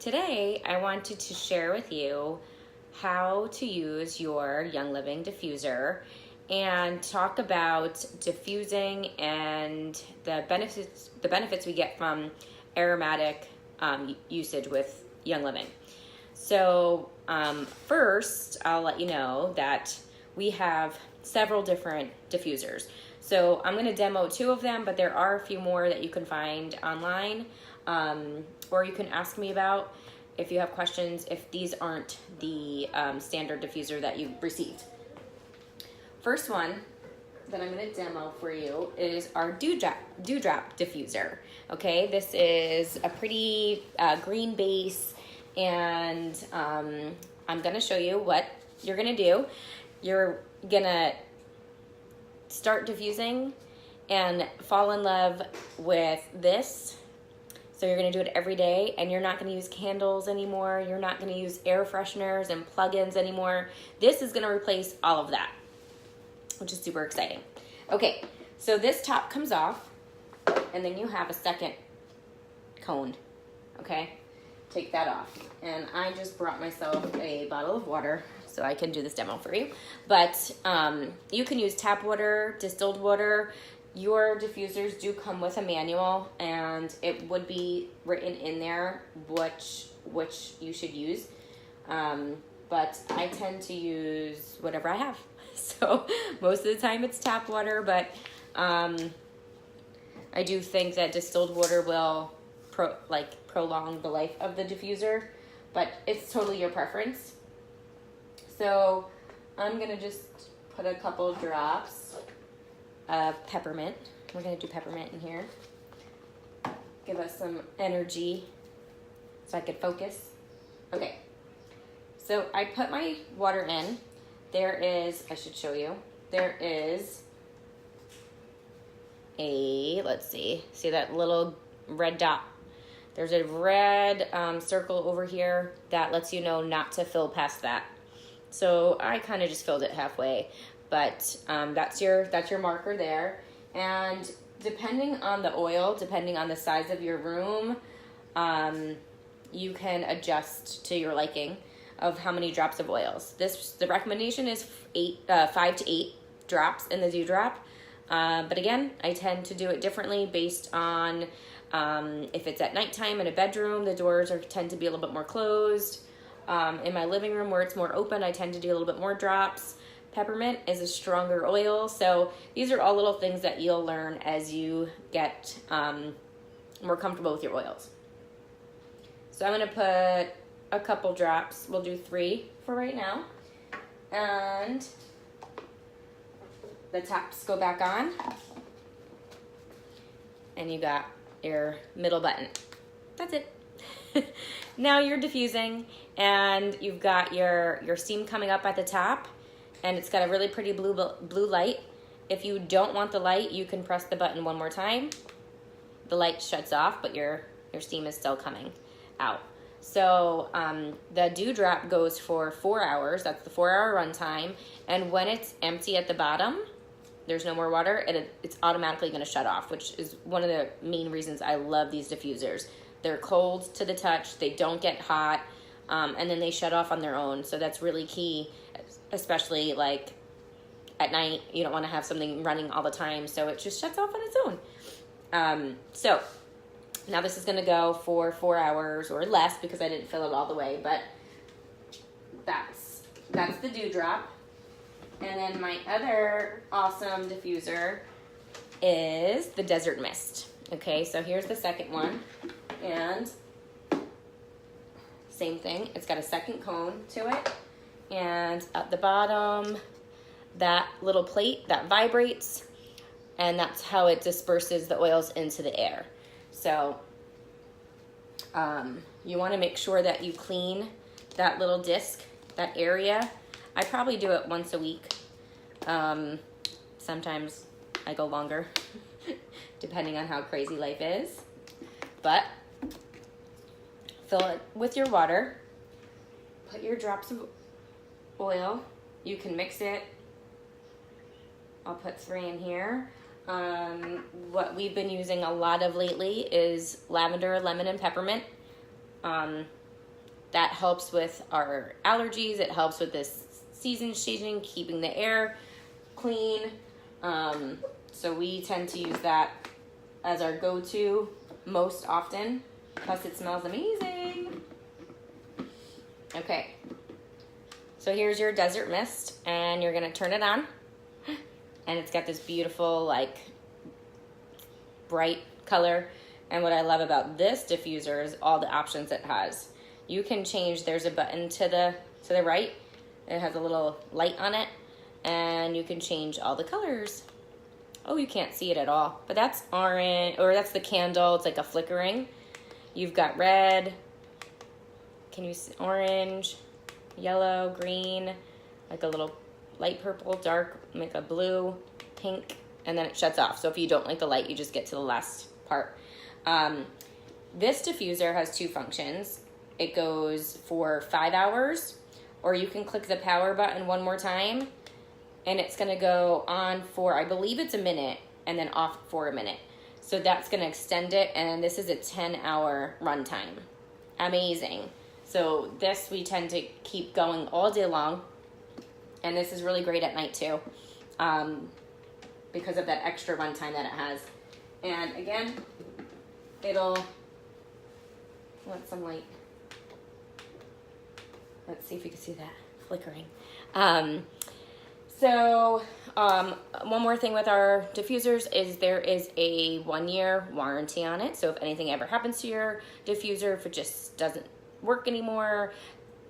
today I wanted to share with you how to use your Young Living diffuser and talk about diffusing and the benefits we get from aromatic usage with Young Living. So first, I'll let you know that we have several different diffusers. So I'm going to demo 2 of them, but there are a few more that you can find online, or you can ask me about if you have questions if these aren't the standard diffuser that you received. First one that I'm going to demo for you is our dewdrop diffuser. Okay, this is a pretty green base, and I'm going to show you what you're going to do. You're going to start diffusing and fall in love with this. So you're going to do it every day, and you're not going to use candles anymore. You're not going to use air fresheners and plugins anymore. This is going to replace all of that, which is super exciting. Okay, so this top comes off, and then you have a second cone, okay? Take that off. And I just brought myself a bottle of water so I can do this demo for you. But you can use tap water, distilled water. Your diffusers do come with a manual, and it would be written in there which you should use. But I tend to use whatever I have. So most of the time it's tap water, but I do think that distilled water will prolong the life of the diffuser, but it's totally your preference. So I'm gonna just put a couple drops of peppermint. We're gonna do peppermint in here. Give us some energy so I could focus. Okay, so I put my water in. There is, I should show you, there is a, let's see that little red dot? There's a red circle over here that lets you know not to fill past that. So I kind of just filled it halfway, but that's your marker there. And depending on the oil, depending on the size of your room, you can adjust to your liking of how many drops of oils. The recommendation is 5 to 8 drops in the dewdrop. But again, I tend to do it differently based on if it's at nighttime in a bedroom, the doors tend to be a little bit more closed. In my living room where it's more open, I tend to do a little bit more drops. Peppermint is a stronger oil. So these are all little things that you'll learn as you get more comfortable with your oils. So I'm gonna put a couple drops. We'll do 3 for right now. And the taps go back on. And you got your middle button. That's it. Now you're diffusing, and you've got your steam coming up at the top, and it's got a really pretty blue light. If you don't want the light, you can press the button one more time. The light shuts off, but your steam is still coming out. So the dewdrop goes for 4 hours. That's the 4-hour runtime. And when it's empty at the bottom, there's no more water, and it's automatically going to shut off, which is one of the main reasons I love these diffusers. They're cold to the touch, they don't get hot, and then they shut off on their own. So that's really key, especially like at night. You don't want to have something running all the time, so it just shuts off on its own. So now this is going to go for 4 hours or less because I didn't fill it all the way, but that's the dewdrop. And then my other awesome diffuser is the desert mist. Okay, so here's the second one. And same thing, it's got a second cone to it. And at the bottom, that little plate that vibrates, and that's how it disperses the oils into the air. So you want to make sure that you clean that little disc, that area. I probably do it once a week. Sometimes I go longer, depending on how crazy life is. But fill it with your water. Put your drops of oil. You can mix it. I'll put 3 in here. What we've been using a lot of lately is lavender, lemon, and peppermint. that helps with our allergies. It helps with this season changing, keeping the air clean. So we tend to use that as our go-to most often. Plus it smells amazing. Okay. So here's your desert mist, and you're gonna turn it on. And it's got this beautiful, like, bright color. And what I love about this diffuser is all the options it has. You can change, there's a button to the right. It has a little light on it, and you can change all the colors. Oh, you can't see it at all, but that's orange, or that's the candle. It's like a flickering. You've got red. Can you see orange, yellow, green, like a little light purple, dark, like a blue, pink, and then it shuts off. So if you don't like the light, you just get to the last part. This diffuser has two functions. It goes for 5 hours, or you can click the power button one more time, and it's gonna go on for, I believe it's a minute, and then off for a minute. So that's gonna extend it, and this is a 10-hour runtime. Amazing. So this we tend to keep going all day long, and this is really great at night too, because of that extra runtime that it has. And again, it'll, want some light. Let's see if you can see that flickering. One more thing with our diffusers is there is a 1-year warranty on it. So if anything ever happens to your diffuser, if it just doesn't work anymore,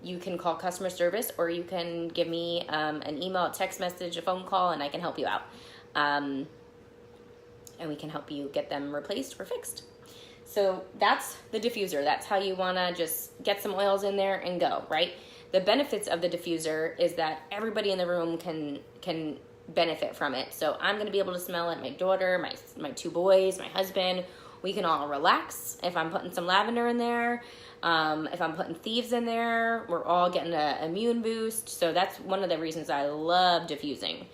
you can call customer service, or you can give me an email, a text message, a phone call, and I can help you out. And we can help you get them replaced or fixed. So that's the diffuser. That's how you want to just get some oils in there and go, right? The benefits of the diffuser is that everybody in the room can benefit from it. So I'm going to be able to smell it. My daughter, my 2 boys, my husband, we can all relax. If I'm putting some lavender in there, if I'm putting thieves in there, we're all getting an immune boost. So that's one of the reasons I love diffusing.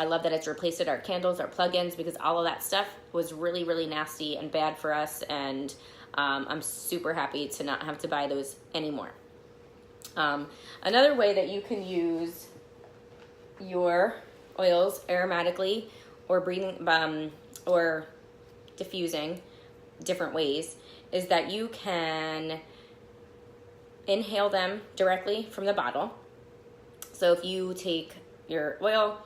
I love that it's replaced our candles, our plugins, because all of that stuff was really, really nasty and bad for us. And I'm super happy to not have to buy those anymore. Another way that you can use your oils aromatically or breathing or diffusing different ways is that you can inhale them directly from the bottle. So if you take your oil,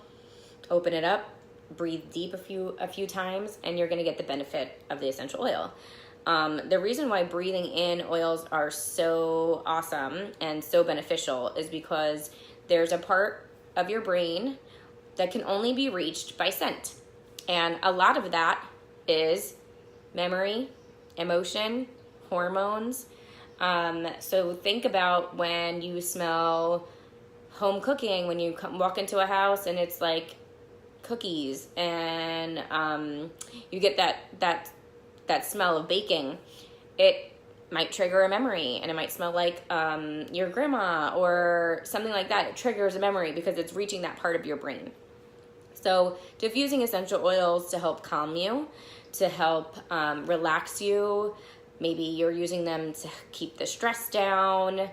open it up, breathe deep a few times, and you're going to get the benefit of the essential oil. The reason why breathing in oils are so awesome and so beneficial is because there's a part of your brain that can only be reached by scent. And a lot of that is memory, emotion, hormones. So think about when you smell home cooking, when you walk into a house and it's like cookies, and you get that smell of baking. It might trigger a memory, and it might smell like your grandma or something like that. It triggers a memory because it's reaching that part of your brain. So diffusing essential oils to help calm you, to help relax you. Maybe you're using them to keep the stress down,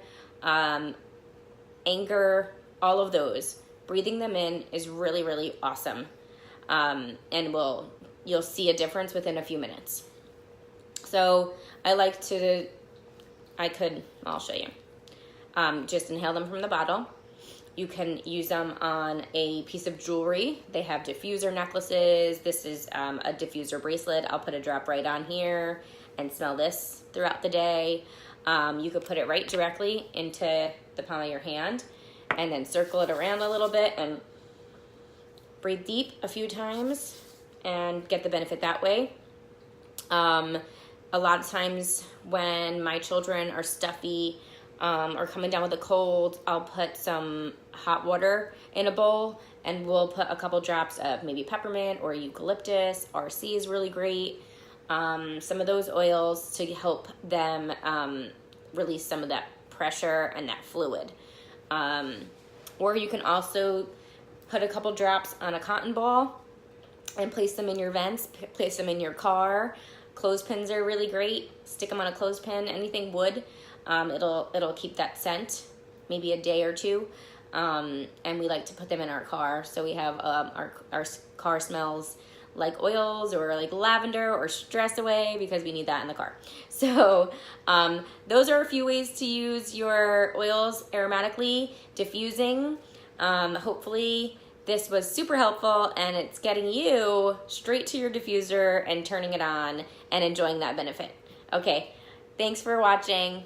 anger, all of those. Breathing them in is really, really awesome. And you'll see a difference within a few minutes. So I'll show you. Just inhale them from the bottle. You can use them on a piece of jewelry. They have diffuser necklaces. This is a diffuser bracelet. I'll put a drop right on here and smell this throughout the day. You could put it right directly into the palm of your hand and then circle it around a little bit and breathe deep a few times and get the benefit that way. A lot of times when my children are stuffy or coming down with a cold, I'll put some hot water in a bowl and we'll put a couple drops of maybe peppermint or eucalyptus. RC is really great. Some of those oils to help them release some of that pressure and that fluid. Or you can also put a couple drops on a cotton ball and place them in your vents, place them in your car. Clothespins are really great. Stick them on a clothespin, anything wood. It'll keep that scent maybe a day or two. And we like to put them in our car. So we have our car smells like oils or like lavender or stress away because we need that in the car. So those are a few ways to use your oils aromatically, diffusing. Hopefully this was super helpful and it's getting you straight to your diffuser and turning it on and enjoying that benefit. Okay, thanks for watching.